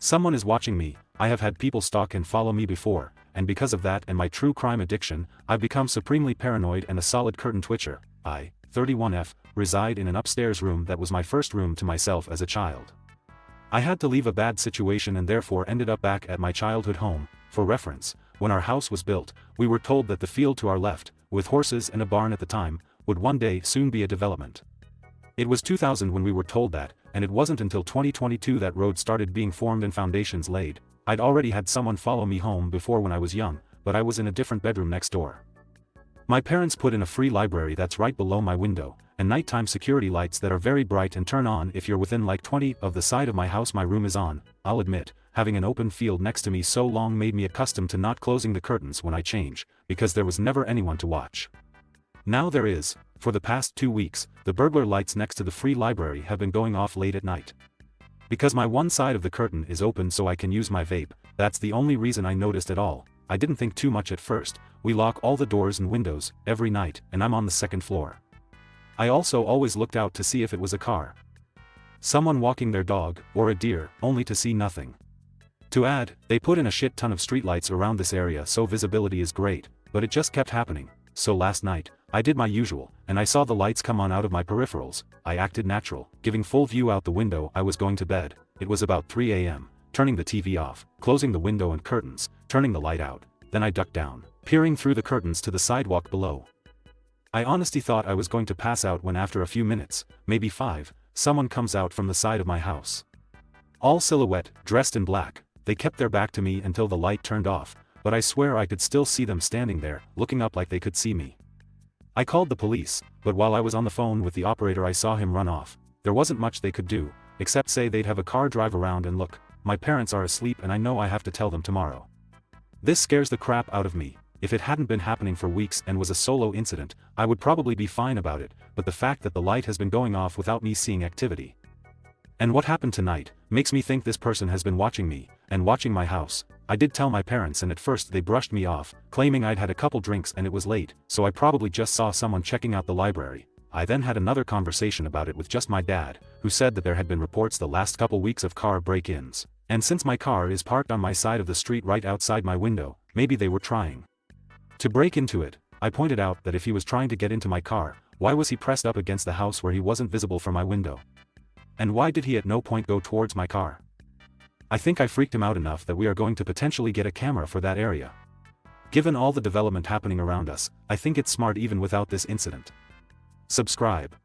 Someone is watching me. I have had people stalk and follow me before, and because of that and my true crime addiction, I've become supremely paranoid and a solid curtain twitcher. I, 31F, reside in an upstairs room that was my first room to myself as a child. I had to leave a bad situation and therefore ended up back at my childhood home. For reference, when our house was built, we were told that the field to our left, with horses and a barn at the time, would one day soon be a development. It was 2000 when we were told that, and it wasn't until 2022 that roads started being formed and foundations laid. I'd already had someone follow me home before when I was young, but I was in a different bedroom next door. My parents put in a free library that's right below my window, and nighttime security lights that are very bright and turn on if you're within like 20 of the side of my house my room is on. I'll admit, having an open field next to me so long made me accustomed to not closing the curtains when I change, because there was never anyone to watch. Now there is. For the past 2 weeks, the burglar lights next to the free library have been going off late at night. Because my one side of the curtain is open so I can use my vape, that's the only reason I noticed at all. I didn't think too much at first. We lock all the doors and windows every night, and I'm on the second floor. I also always looked out to see if it was a car, someone walking their dog, or a deer, only to see nothing. To add, they put in a shit ton of streetlights around this area so visibility is great, but it just kept happening. So last night, I did my usual, and I saw the lights come on out of my peripherals. I acted natural, giving full view out the window. I was going to bed. It was about 3 a.m., turning the TV off, closing the window and curtains, turning the light out. Then I ducked down, peering through the curtains to the sidewalk below. I honestly thought I was going to pass out when after a few minutes, maybe 5, someone comes out from the side of my house. All silhouette, dressed in black. They kept their back to me until the light turned off, but I swear I could still see them standing there, looking up like they could see me. I called the police, but while I was on the phone with the operator I saw him run off. There wasn't much they could do, except say they'd have a car drive around and look. My parents are asleep and I know I have to tell them tomorrow. This scares the crap out of me. If it hadn't been happening for weeks and was a solo incident, I would probably be fine about it, but the fact that the light has been going off without me seeing activity, and what happened tonight, makes me think this person has been watching me, and watching my house. I did tell my parents and at first they brushed me off, claiming I'd had a couple drinks and it was late, so I probably just saw someone checking out the library. I then had another conversation about it with just my dad, who said that there had been reports the last couple weeks of car break-ins. And since my car is parked on my side of the street right outside my window, maybe they were trying to break into it. I pointed out that if he was trying to get into my car, why was he pressed up against the house where he wasn't visible from my window? And why did he at no point go towards my car? I think I freaked him out enough that we are going to potentially get a camera for that area. Given all the development happening around us, I think it's smart even without this incident. Subscribe.